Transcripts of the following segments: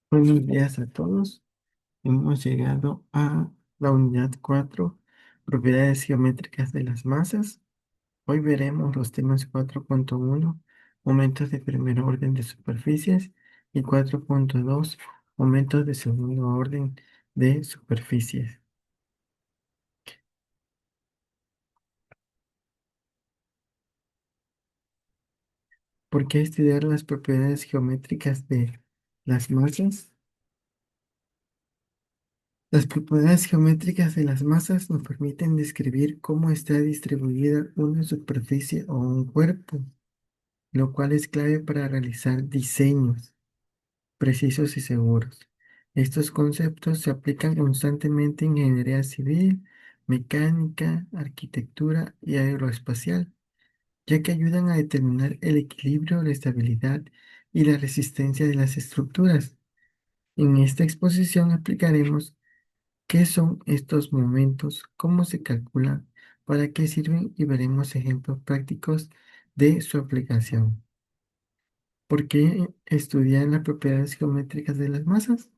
Buenos días a todos. Hemos llegado a la unidad 4, propiedades geométricas de las masas. Hoy veremos los temas 4.1, momentos de primer orden de superficies, y 4.2, momentos de segundo orden de superficies. ¿Por qué estudiar las propiedades geométricas de las masas? Las propiedades geométricas de las masas nos permiten describir cómo está distribuida una superficie o un cuerpo, lo cual es clave para realizar diseños precisos y seguros. Estos conceptos se aplican constantemente en ingeniería civil, mecánica, arquitectura y aeroespacial, ya que ayudan a determinar el equilibrio, la estabilidad y la resistencia de las estructuras. En esta exposición aplicaremos qué son estos momentos, cómo se calculan, para qué sirven y veremos ejemplos prácticos de su aplicación. ¿Por qué estudiar las propiedades geométricas de las masas?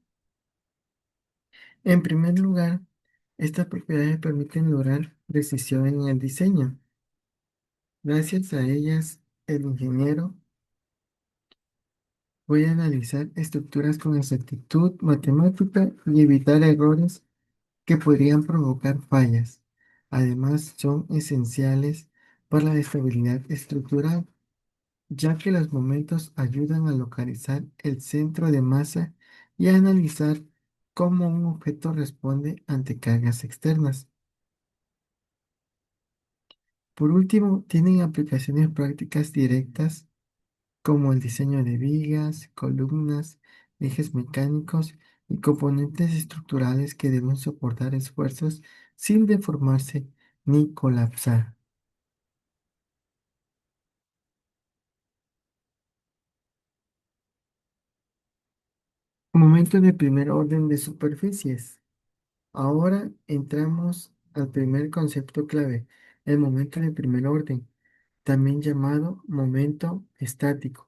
En primer lugar, estas propiedades permiten lograr precisión en el diseño. Gracias a ellas, el ingeniero puede analizar estructuras con exactitud matemática y evitar errores que podrían provocar fallas. Además, son esenciales para la estabilidad estructural, ya que los momentos ayudan a localizar el centro de masa y a analizar cómo un objeto responde ante cargas externas. Por último, tienen aplicaciones prácticas directas como el diseño de vigas, columnas, ejes mecánicos y componentes estructurales que deben soportar esfuerzos sin deformarse ni colapsar. Momento de primer orden de superficies. Ahora entramos al primer concepto clave, el momento de primer orden, también llamado momento estático.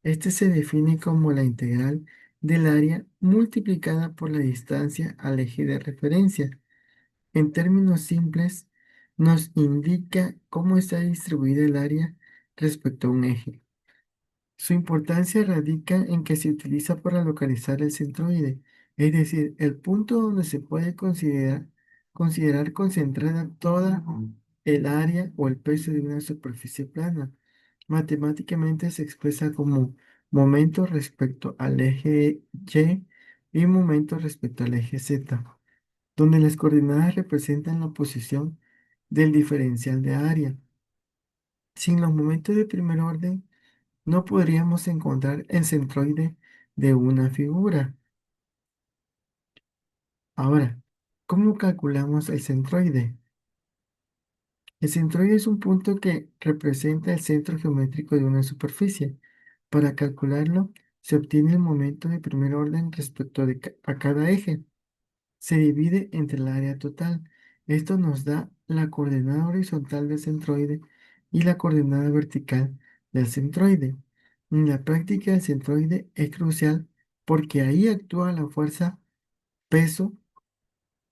Este se define como la integral del área multiplicada por la distancia al eje de referencia. En términos simples, nos indica cómo está distribuida el área respecto a un eje. Su importancia radica en que se utiliza para localizar el centroide, es decir, el punto donde se puede considerar concentrada toda el área o el peso de una superficie plana. Matemáticamente se expresa como momento respecto al eje Y y momento respecto al eje Z, donde las coordenadas representan la posición del diferencial de área. Sin los momentos de primer orden, no podríamos encontrar el centroide de una figura. Ahora, ¿cómo calculamos el centroide? El centroide es un punto que representa el centro geométrico de una superficie. Para calcularlo, se obtiene el momento de primer orden respecto a cada eje. Se divide entre el área total. Esto nos da la coordenada horizontal del centroide y la coordenada vertical del centroide. En la práctica, el centroide es crucial porque ahí actúa la fuerza peso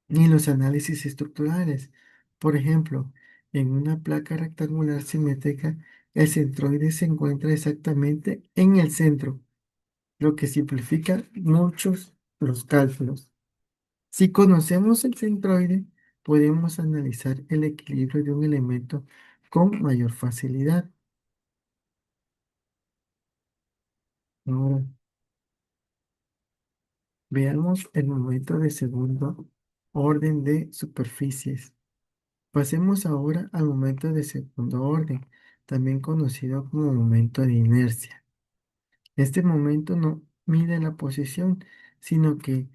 en los análisis estructurales. Por ejemplo, en una placa rectangular simétrica, el centroide se encuentra exactamente en el centro, lo que simplifica muchos los cálculos. Si conocemos el centroide, podemos analizar el equilibrio de un elemento con mayor facilidad. Ahora, veamos el momento de segundo orden de superficies. Pasemos ahora al momento de segundo orden, también conocido como momento de inercia. Este momento no mide la posición, sino que,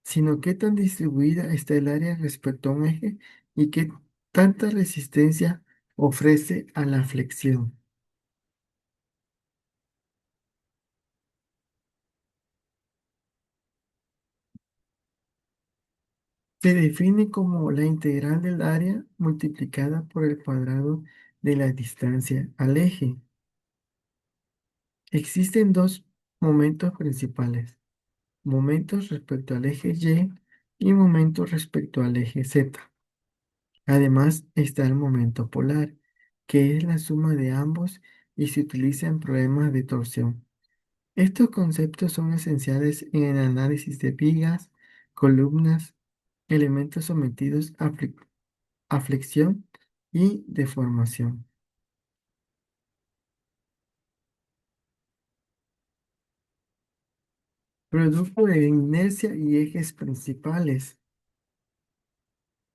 sino qué tan distribuida está el área respecto a un eje y qué tanta resistencia ofrece a la flexión. Se define como la integral del área multiplicada por el cuadrado de la distancia al eje. Existen dos momentos principales, momentos respecto al eje y momentos respecto al eje Z. Además está el momento polar, que es la suma de ambos y se utiliza en problemas de torsión. Estos conceptos son esenciales en el análisis de vigas, columnas, elementos sometidos a flexión y deformación. Producto de inercia y ejes principales.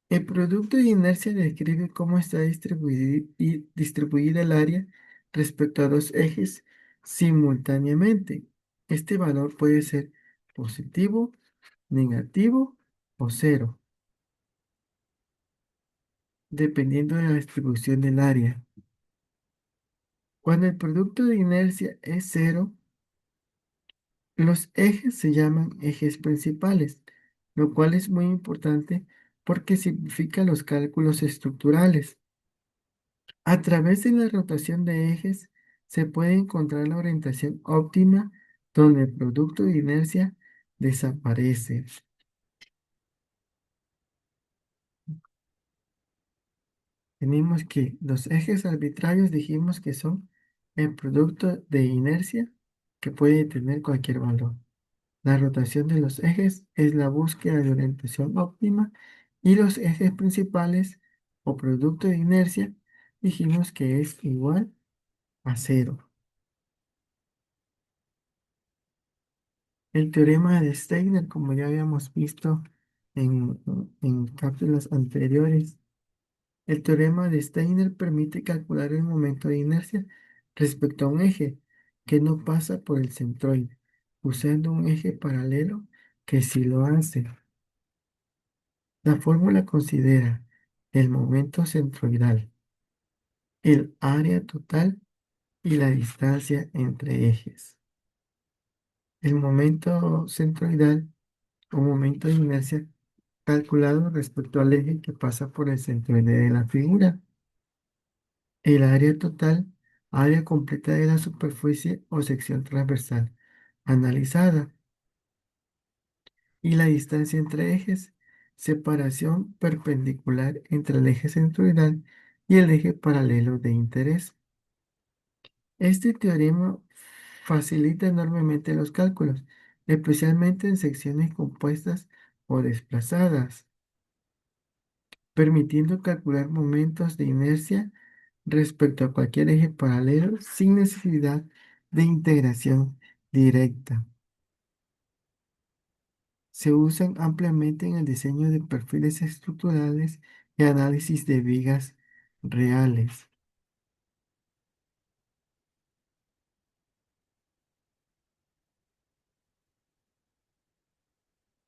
El producto de inercia describe cómo está distribuida el área respecto a dos ejes simultáneamente. Este valor puede ser positivo, negativo o cero, dependiendo de la distribución del área. Cuando el producto de inercia es cero, los ejes se llaman ejes principales, lo cual es muy importante porque simplifica los cálculos estructurales. A través de la rotación de ejes se puede encontrar la orientación óptima donde el producto de inercia desaparece. Tenemos que los ejes arbitrarios dijimos que son el producto de inercia que puede tener cualquier valor. La rotación de los ejes es la búsqueda de orientación óptima y los ejes principales o producto de inercia dijimos que es igual a cero. El teorema de Steiner, como ya habíamos visto en, en cápsulas anteriores, el teorema de Steiner permite calcular el momento de inercia respecto a un eje que no pasa por el centroide, usando un eje paralelo que sí lo hace. La fórmula considera el momento centroidal, el área total y la distancia entre ejes. El momento centroidal o momento de inercia calculado respecto al eje que pasa por el centroide de la figura. El área total, área completa de la superficie o sección transversal analizada. Y la distancia entre ejes, separación perpendicular entre el eje centroidal y el eje paralelo de interés. Este teorema facilita enormemente los cálculos, especialmente en secciones compuestas o desplazadas, permitiendo calcular momentos de inercia respecto a cualquier eje paralelo sin necesidad de integración directa. Se usan ampliamente en el diseño de perfiles estructurales y análisis de vigas reales.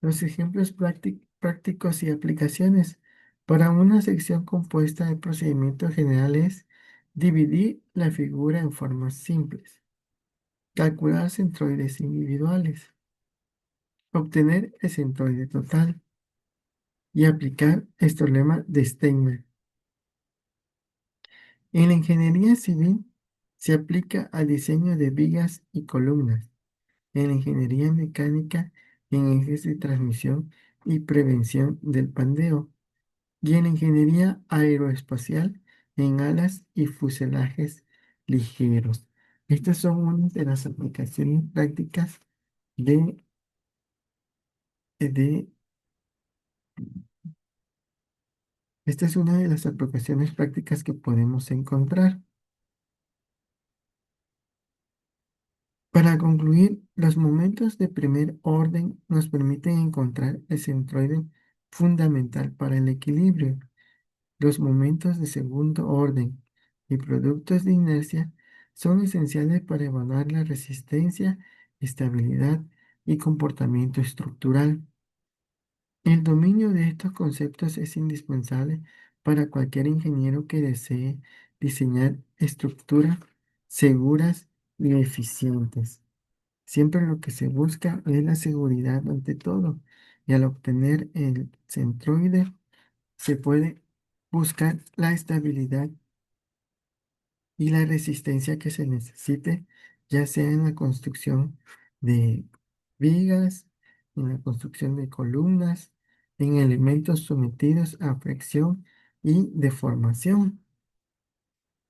Los ejemplos prácticos y aplicaciones para una sección compuesta de procedimientos generales: dividir la figura en formas simples, calcular centroides individuales, obtener el centroide total y aplicar el teorema de Steiner. En la ingeniería civil se aplica al diseño de vigas y columnas. En la ingeniería mecánica, en ejes de transmisión y prevención del pandeo. Y en la ingeniería aeroespacial, en alas y fuselajes ligeros. Estas son unas de las aplicaciones prácticas de, de esta es una de las aplicaciones prácticas que podemos encontrar. Para concluir, los momentos de primer orden nos permiten encontrar el centroide fundamental para el equilibrio. Los momentos de segundo orden y productos de inercia son esenciales para evaluar la resistencia, estabilidad y comportamiento estructural. El dominio de estos conceptos es indispensable para cualquier ingeniero que desee diseñar estructuras seguras y eficientes. Siempre lo que se busca es la seguridad ante todo, y al obtener el centroide se puede buscar la estabilidad y la resistencia que se necesite, ya sea en la construcción de vigas, en la construcción de columnas, en elementos sometidos a fricción y deformación.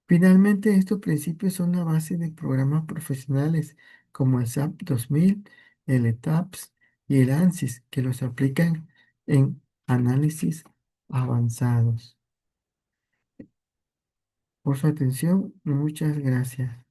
Finalmente, estos principios son la base de programas profesionales como el SAP 2000, el ETAPS y el ANSYS, que los aplican en análisis avanzados. Por su atención, muchas gracias.